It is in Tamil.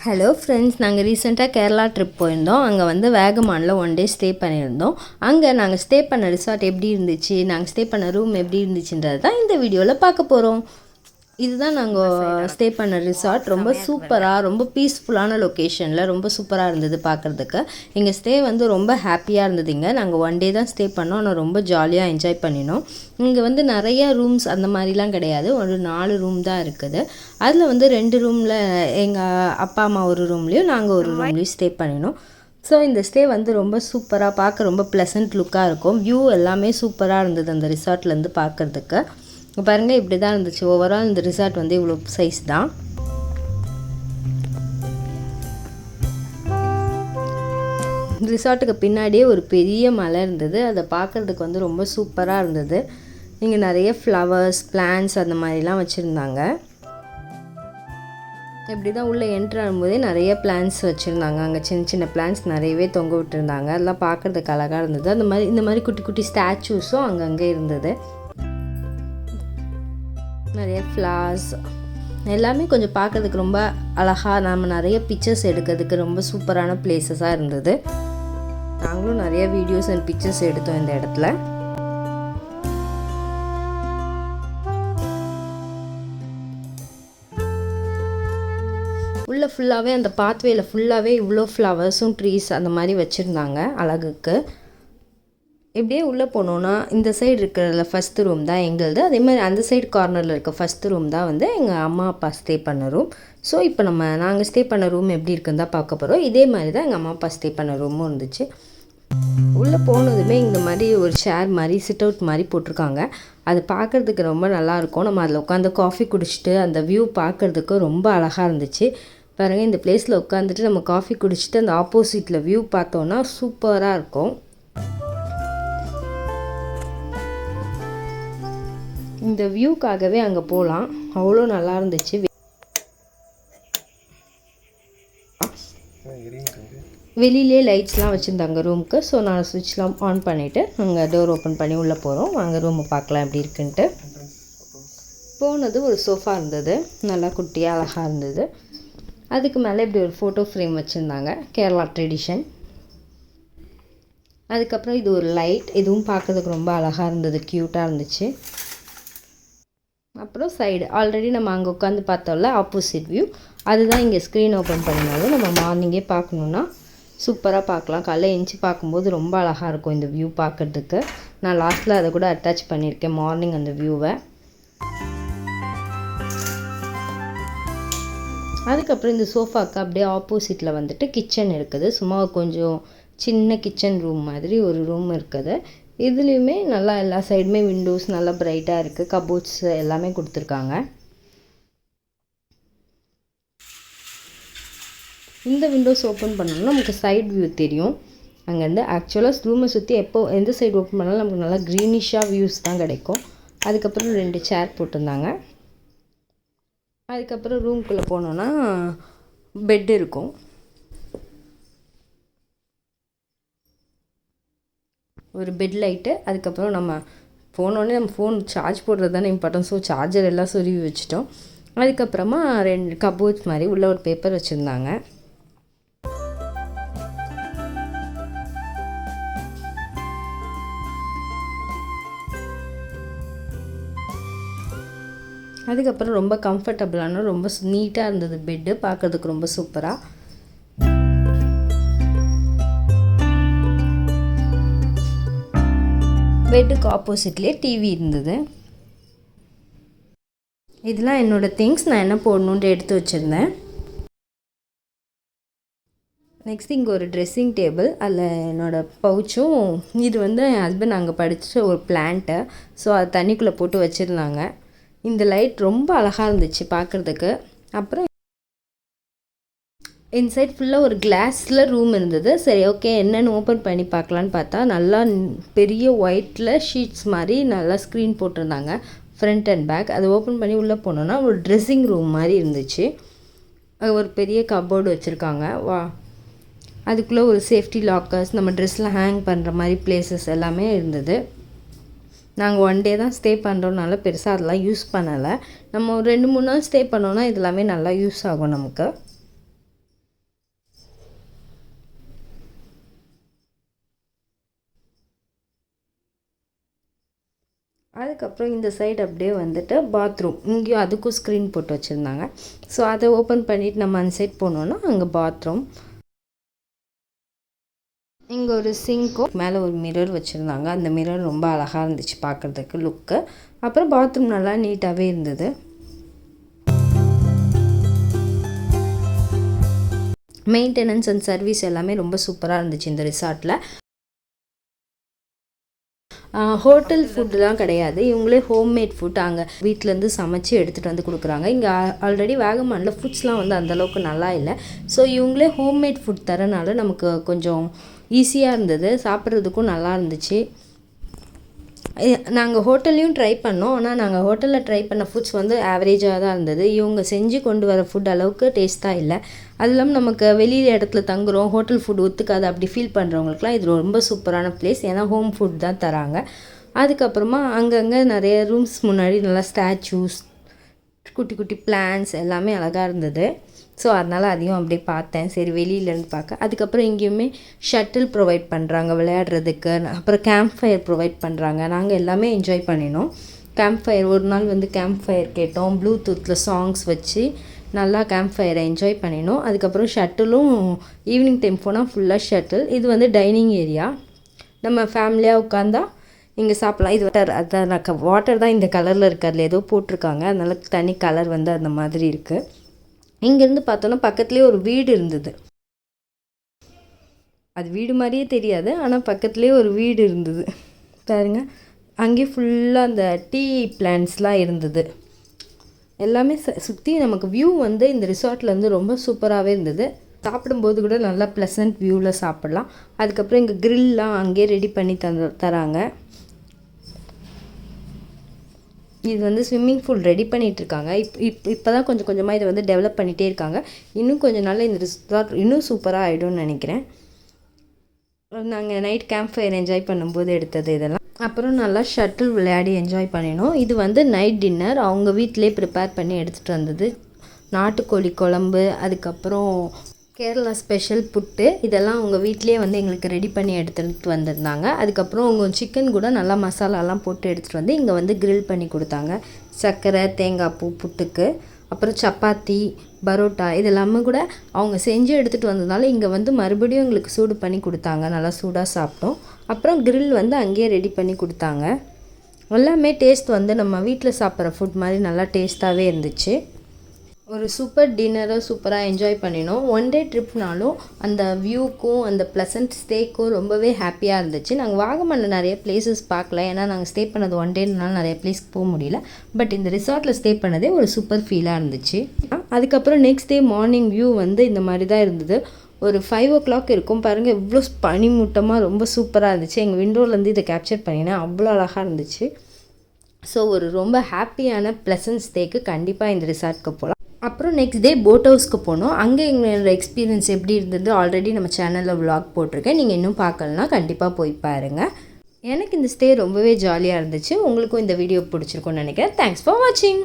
ஹலோ ஃப்ரெண்ட்ஸ், நாங்கள் ரீசெண்டாக கேரளா ட்ரிப் போயிருந்தோம். அங்கே வந்து வேகமானில் 1 டே ஸ்டே பண்ணியிருந்தோம். அங்கே நாங்கள் ஸ்டே பண்ண ரிசார்ட் எப்படி இருந்துச்சு, நாங்கள் ஸ்டே பண்ண ரூம் எப்படி இருந்துச்சுன்றது தான் இந்த வீடியோவில் பார்க்க போகிறோம். இதுதான் நாங்கள் ஸ்டே பண்ண ரிசார்ட். ரொம்ப சூப்பராக, ரொம்ப பீஸ்ஃபுல்லான லொக்கேஷனில் ரொம்ப சூப்பராக இருந்தது பார்க்குறதுக்கு. எங்கள் ஸ்டே வந்து ரொம்ப ஹாப்பியாக இருந்ததுங்க. நாங்கள் 1 டே தான் ஸ்டே பண்ணோம், ஆனால் ரொம்ப ஜாலியாக என்ஜாய் பண்ணினோம். இங்கே வந்து நிறைய ரூம்ஸ் அந்த மாதிரிலாம் கிடையாது, ஒரு 4 ரூம் தான் இருக்குது. அதில் வந்து 2 ரூமில் எங்கள் அப்பா அம்மா ஒரு ரூம்லேயும் நாங்கள் ஒரு ரூம்லேயும் ஸ்டே பண்ணினோம். ஸோ இந்த ஸ்டே வந்து ரொம்ப சூப்பராக, பார்க்க ரொம்ப ப்ளசன்ட் லுக்காக இருக்கும். வியூ எல்லாமே சூப்பராக இருந்தது அந்த ரிசார்ட்லேருந்து பார்க்குறதுக்கு. பாருங்கள், இப்படி தான் இருந்துச்சு. ஓவரால் இந்த ரிசார்ட் வந்து இவ்வளோ சைஸ் தான். ரிசார்ட்டுக்கு பின்னாடியே ஒரு பெரிய மலை இருந்தது. அதை பார்க்குறதுக்கு வந்து ரொம்ப சூப்பராக இருந்தது. இங்கே நிறைய ஃப்ளவர்ஸ், பிளான்ட்ஸ் அந்த மாதிரிலாம் வச்சுருந்தாங்க. இப்படி தான் உள்ளே என்ட்ரு ஆகும்போதே நிறைய பிளான்ட்ஸ் வச்சுருந்தாங்க. அங்கே சின்ன சின்ன பிளான்ட்ஸ் நிறையவே தொங்க விட்டுருந்தாங்க. அதெல்லாம் பார்க்குறதுக்கு அழகாக இருந்தது. இந்த மாதிரி குட்டி குட்டி ஸ்டாச்சூஸும் அங்கங்கே இருந்தது. நிறைய ஃப்ளார்ஸ் எல்லாமே கொஞ்சம் பார்க்கறதுக்கு ரொம்ப அழகாக, நம்ம நிறைய பிக்சர்ஸ் எடுக்கிறதுக்கு ரொம்ப சூப்பரான பிளேசஸாக இருந்தது. நாங்களும் நிறைய வீடியோஸ் அண்ட் பிக்சர்ஸ் எடுத்தோம் இந்த இடத்துல. உள்ளே ஃபுல்லாகவே அந்த பாத்வேயில் ஃபுல்லாகவே இவ்வளோ ஃப்ளவர்ஸும் ட்ரீஸ் அந்த மாதிரி வச்சுருந்தாங்க அழகுக்கு. இப்படியே உள்ளே போனோன்னா இந்த சைடு இருக்கிற ஃபஸ்ட்டு ரூம் தான் எங்களுது. அதே மாதிரி அந்த சைடு கார்னரில் இருக்க ஃபஸ்ட்டு ரூம் தான் வந்து எங்கள் அம்மா அப்பா ஸ்டே பண்ண ரூம். ஸோ இப்போ நாங்கள் ஸ்டே பண்ண ரூம் எப்படி இருக்குன்னு தான் பார்க்க போகிறோம். இதே மாதிரி தான் எங்கள் அம்மா அப்பா ஸ்டே பண்ண ரூமும் இருந்துச்சு. உள்ளே போனதுமே இந்த மாதிரி ஒரு சேர் மாதிரி சிட் அவுட் மாதிரி போட்டிருக்காங்க. அது பார்க்குறதுக்கு ரொம்ப நல்லாயிருக்கும். நம்ம அதில் உட்காந்து காஃபி குடிச்சிட்டு அந்த வியூ பார்க்குறதுக்கு ரொம்ப அழகாக இருந்துச்சு. பாருங்கள், இந்த பிளேஸில் உட்காந்துட்டு நம்ம காஃபி குடிச்சிட்டு அந்த ஆப்போசிட்டில் வியூ பார்த்தோன்னா சூப்பராக இருக்கும். இந்த வியூக்காகவே அங்கே போகலாம், அவ்வளோ நல்லா இருந்துச்சு. வெளியிலே லைட்ஸ்லாம் வச்சுருந்தாங்க ரூமுக்கு. ஸோ நான் சுவிட்ச்லாம் ஆன் பண்ணிவிட்டு அங்கே டோர் ஓப்பன் பண்ணி உள்ளே போகிறோம். அங்கே ரூமை பார்க்கலாம் எப்படி இருக்குன்ட்டு. போனது ஒரு சோஃபா இருந்தது, நல்லா குட்டியாக அழகாக இருந்தது. அதுக்கு மேலே இப்படி ஒரு ஃபோட்டோ ஃப்ரேம் வச்சுருந்தாங்க, கேரளா ட்ரெடிஷன். அதுக்கப்புறம் இது ஒரு லைட், இதுவும் பார்க்கறதுக்கு ரொம்ப அழகாக இருந்தது, க்யூட்டாக இருந்துச்சு. அப்புறம் சைடு ஆல்ரெடி நம்ம அங்கே உட்காந்து பார்த்தோம்ல ஆப்போசிட் வியூ, அதுதான் இங்கே ஸ்க்ரீன் ஓப்பன் பண்ணினாலும் நம்ம மார்னிங்கே பார்க்கணுன்னா சூப்பராக பார்க்கலாம். காலைல எஞ்சி பார்க்கும்போது ரொம்ப அழகாக இருக்கும் இந்த வியூ பார்க்குறதுக்கு. நான் லாஸ்ட்டில் அதை கூட அட்டாச் பண்ணியிருக்கேன், மார்னிங் அந்த வியூவை. அதுக்கப்புறம் இந்த சோஃபாவுக்கு அப்படியே ஆப்போசிட்டில் வந்துட்டு கிச்சன் இருக்குது. சும்மா கொஞ்சம் சின்ன கிச்சன் ரூம் மாதிரி ஒரு ரூம் இருக்குது. இதுலேயுமே நல்லா எல்லா சைடுமே விண்டோஸ் நல்லா பிரைட்டாக இருக்குது. கபோர்ட்ஸ் எல்லாமே கொடுத்துருக்காங்க. இந்த விண்டோஸ் ஓப்பன் பண்ணோம்னா நமக்கு சைட் வியூ தெரியும். அங்கேருந்து ஆக்சுவலாக ரூமை சுற்றி எந்த சைடு ஓப்பன் பண்ணாலும் நமக்கு நல்லா க்ரீனிஷாக வியூஸ் தான் கிடைக்கும். அதுக்கப்புறம் 2 சேர் போட்டிருந்தாங்க. அதுக்கப்புறம் ரூம்குள்ளே போனோன்னா பெட் இருக்கும். ஒரு பெட் லைட்டு. அதுக்கப்புறம் நம்ம போனோடனே நம்ம ஃபோன் சார்ஜ் போடுறது தானே இம்பார்ட்டன்ட். ஸோ சார்ஜர் எல்லாம் சொருவி வச்சுட்டோம். அதுக்கப்புறமா 2 கபோர்ட்ஸ் மாதிரி உள்ள ஒரு பேப்பர் வச்சுருந்தாங்க. அதுக்கப்புறம் ரொம்ப கம்ஃபர்டபுளான, ரொம்ப நீட்டாக இருந்தது பெட்டு, பார்க்குறதுக்கு ரொம்ப சூப்பராக. பெட்டுக்கு ஆப்போசிட்லேயே டிவி இருந்தது. இதெல்லாம் என்னோடய திங்ஸ், நான் என்ன போடணுன்ட்டு எடுத்து வச்சுருந்தேன். நெக்ஸ்ட் இங்கே ஒரு ட்ரெஸ்ஸிங் டேபிள், அதில் என்னோடய பவுச்சும், இது வந்து என் ஹஸ்பண்ட் அங்கே படித்த ஒரு பிளான்ட்டு. ஸோ அது தண்ணிக்குள்ளே போட்டு வச்சுருந்தாங்க. இந்த லைட் ரொம்ப அழகாக இருந்துச்சு பார்க்குறதுக்கு. அப்புறம் இன்சைட் ஃபுல்லாக ஒரு கிளாஸில் ரூம் இருந்தது. சரி, ஓகே, என்னென்னு ஓப்பன் பண்ணி பார்க்கலான்னு பார்த்தா நல்லா பெரிய ஒயிட்டில் ஷீட்ஸ் மாதிரி நல்லா ஸ்க்ரீன் போட்டிருந்தாங்க ஃப்ரண்ட் அண்ட் பேக். அதை ஓப்பன் பண்ணி உள்ளே போனோன்னா ஒரு ட்ரெஸ்ஸிங் ரூம் மாதிரி இருந்துச்சு. ஒரு பெரிய கபோர்டு வச்சுருக்காங்க. அதுக்குள்ளே ஒரு சேஃப்டி லாக்கர்ஸ், நம்ம ட்ரெஸ்லாம் ஹேங் பண்ணுற மாதிரி பிளேசஸ் எல்லாமே இருந்தது. நாங்கள் 1 டே தான் ஸ்டே பண்ணுறோனால பெருசாக அதெல்லாம் யூஸ் பண்ணலை. நம்ம ஒரு 2-3 நாள் ஸ்டே பண்ணோன்னா இது எல்லாமே நல்லா யூஸ் ஆகும் நமக்கு. அதுக்கப்புறம் இந்த சைடு அப்படியே வந்துட்டு பாத்ரூம், இங்கேயும் அதுக்கும் ஸ்க்ரீன் போட்டு வச்சுருந்தாங்க. ஸோ அதை ஓப்பன் பண்ணிவிட்டு நம்ம அந்த சைட் போனோன்னா அங்கே பாத்ரூம். இங்கே ஒரு சிங்க்கும் மேலே ஒரு மிரர் வச்சுருந்தாங்க. அந்த மிரர் ரொம்ப அழகாக இருந்துச்சு பார்க்குறதுக்கு லுக்கு. அப்புறம் பாத்ரூம் நல்லா நீட்டாகவே இருந்தது. மெயின்டெனன்ஸ் அண்ட் சர்வீஸ் எல்லாமே ரொம்ப சூப்பராக இருந்துச்சு இந்த ரிசார்ட்டில். ஹோட்டல் ஃபுட்டுலாம் கிடையாது, இவங்களே ஹோம்மேட் ஃபுட் அங்கே வீட்டிலேருந்து சமைச்சு எடுத்துகிட்டு வந்து கொடுக்குறாங்க. இங்கே ஆல்ரெடி வேகமானில் ஃபுட்ஸ்லாம் வந்து அந்தளவுக்கு நல்லா இல்லை. ஸோ இவங்களே ஹோம்மேட் ஃபுட் தரனால நமக்கு கொஞ்சம் ஈஸியாக இருந்தது, சாப்பிட்றதுக்கும் நல்லா இருந்துச்சு. நாங்கள் ஹோட்டல்லையும் ட்ரை பண்ணோம். ஆனால் நாங்கள் ஹோட்டலில் ட்ரை பண்ண ஃபுட்ஸ் வந்து ஆவரேஜாக தான் இருந்தது. இவங்க செஞ்சு கொண்டு வர ஃபுட் அளவுக்கு டேஸ்ட்டாக இல்லை. அது இல்லாமல் நமக்கு வெளியில் இடத்துல தங்குறோம், ஹோட்டல் ஃபுட் ஒத்துக்காது அப்படி ஃபீல் பண்ணுறவங்களுக்குலாம் இது ரொம்ப சூப்பரான பிளேஸ். ஏன்னா ஹோம் ஃபுட் தான் தராங்க. அதுக்கப்புறமா அங்கங்கே நிறைய ரூம்ஸ் முன்னாடி நல்லா ஸ்டாச்சூஸ், குட்டி குட்டி பிளான்ஸ் எல்லாமே அழகாக இருந்தது. ஸோ அதனால் அதையும் அப்படியே பார்த்தேன், சரி வெளியிலேருந்து பார்க்க. அதுக்கப்புறம் இங்கேயுமே ஷட்டில் ப்ரொவைட் பண்ணுறாங்க விளையாடுறதுக்கு. அப்புறம் கேம்ப் ஃபயர் ப்ரொவைட் பண்ணுறாங்க. நாங்கள் எல்லாமே என்ஜாய் பண்ணினோம். கேம்ப் ஃபயர் ஒரு நாள் வந்து கேம்ப் ஃபயர் கேட்டோம், ப்ளூடூத்தில் சாங்ஸ் வச்சு நல்லா கேம்ப் ஃபயரை என்ஜாய் பண்ணினோம். அதுக்கப்புறம் ஷட்டிலும் ஈவினிங் டைம் போனால் ஃபுல்லாக ஷட்டில். இது வந்து டைனிங் ஏரியா, நம்ம ஃபேமிலியாக உட்காந்தா இங்கே சாப்பிட்லாம். இது அதான் வாட்டர் தான் இந்த கலரில் இருக்கிறதுல ஏதோ போட்டிருக்காங்க, அதனால தனி கலர் வந்து அந்த மாதிரி இருக்குது. இங்கேருந்து பார்த்தோன்னா பக்கத்துலேயே ஒரு வீடு இருந்தது. அது வீடு மாதிரியே தெரியாது, ஆனால் பக்கத்துலேயே ஒரு வீடு இருந்தது பாருங்க. அங்கேயே ஃபுல்லாக அந்த டீ பிளான்ட்ஸ்லாம் இருந்தது. எல்லாமே சுற்றி நமக்கு வியூ வந்து இந்த ரிசார்ட்லேருந்து ரொம்ப சூப்பராகவே இருந்தது. சாப்பிடும்போது கூட நல்லா ப்ளசன்ட் வியூவில் சாப்பிட்லாம். அதுக்கப்புறம் இங்கே க்ரில்லாம் அங்கேயே ரெடி பண்ணி தராங்க. இது வந்து ஸ்விம்மிங் பூல் ரெடி பண்ணிகிட்ருக்காங்க. இப்போ தான் கொஞ்சம் கொஞ்சமாக இதை வந்து டெவலப் பண்ணிகிட்டே இருக்காங்க. இன்னும் கொஞ்சம் நாளில் இந்த ரிசார்ட் இன்னும் சூப்பராக ஆகிடும்னு நினைக்கிறேன். நாங்கள் நைட் கேம்ப் ஃபயர் என்ஜாய் பண்ணும்போது எடுத்தது இதெல்லாம். அப்புறம் நல்லா ஷட்டில் விளையாடி என்ஜாய் பண்ணினோம். இது வந்து நைட் டின்னர் அவங்க வீட்டிலே ப்ரிப்பேர் பண்ணி எடுத்துகிட்டு வந்தது. நாட்டுக்கோழி குழம்பு, அதுக்கப்புறம் கேரளா ஸ்பெஷல் புட்டு, இதெல்லாம் அவங்க வீட்லேயே வந்து எங்களுக்கு ரெடி பண்ணி எடுத்துகிட்டு வந்திருந்தாங்க. அதுக்கப்புறம் அவங்க சிக்கன் கூட நல்லா மசாலாலாம் போட்டு எடுத்துகிட்டு வந்து இங்கே வந்து கிரில் பண்ணி கொடுத்தாங்க. சர்க்கரை, தேங்காய் பூ புட்டுக்கு. அப்புறம் சப்பாத்தி, பரோட்டா இதெல்லாமே கூட அவங்க செஞ்சு எடுத்துகிட்டு வந்ததுனால இங்கே வந்து மறுபடியும் எங்களுக்கு சூடு பண்ணி கொடுத்தாங்க. நல்லா சூடாக சாப்பிட்டோம். அப்புறம் கிரில் வந்து அங்கேயே ரெடி பண்ணி கொடுத்தாங்க. எல்லாமே டேஸ்ட் வந்து நம்ம வீட்டில் சாப்பிட்ற ஃபுட் மாதிரி நல்லா டேஸ்ட்டாகவே இருந்துச்சு. ஒரு சூப்பர் டின்னரை சூப்பராக என்ஜாய் பண்ணினோம். ஒன் டே ட்ரிப்னாலும் அந்த வியூக்கும் அந்த ப்ளசன்ட் ஸ்டேக்கும் ரொம்பவே ஹாப்பியாக இருந்துச்சு. நாங்கள் வாகமனில் நிறைய பிளேசஸ் பார்க்கல, ஏன்னா நாங்கள் ஸ்டே பண்ணது ஒன் டேனால நிறைய பிளேஸ்க்கு போக முடியல. பட் இந்த ரிசார்ட்டில் ஸ்டே பண்ணதே ஒரு சூப்பர் ஃபீலாக இருந்துச்சு. அதுக்கப்புறம் நெக்ஸ்ட் டே மார்னிங் வியூ வந்து இந்த மாதிரி தான் இருந்தது. ஒரு 5 o'clock இருக்கும் பாருங்கள், எவ்வளோ பனிமூட்டமாக ரொம்ப சூப்பராக இருந்துச்சு. எங்கள் விண்டோலேருந்து இதை கேப்சர் பண்ணினேன், அவ்வளோ அழகாக இருந்துச்சு. ஸோ ஒரு ரொம்ப ஹாப்பியான ப்ளசன்ட் ஸ்டேக்கு கண்டிப்பாக இந்த ரிசார்ட்க்கு போகலாம். அப்புறம் நெக்ஸ்ட் டே போட் ஹவுஸ்க்கு போனோம். அங்கே எங்களோட எக்ஸ்பீரியன்ஸ் எப்படி இருந்தது ஆல்ரெடி நம்ம சேனலில் விலாக் போட்டிருக்கேன். நீங்கள் இன்னும் பார்க்கலனா கண்டிப்பாக போய் பாருங்கள். எனக்கு இந்த ஸ்டே ரொம்பவே ஜாலியாக இருந்துச்சு. உங்களுக்கும் இந்த வீடியோ பிடிச்சிருக்கும்னு நினைக்கிறேன். தேங்க்ஸ் ஃபார் வாட்சிங்.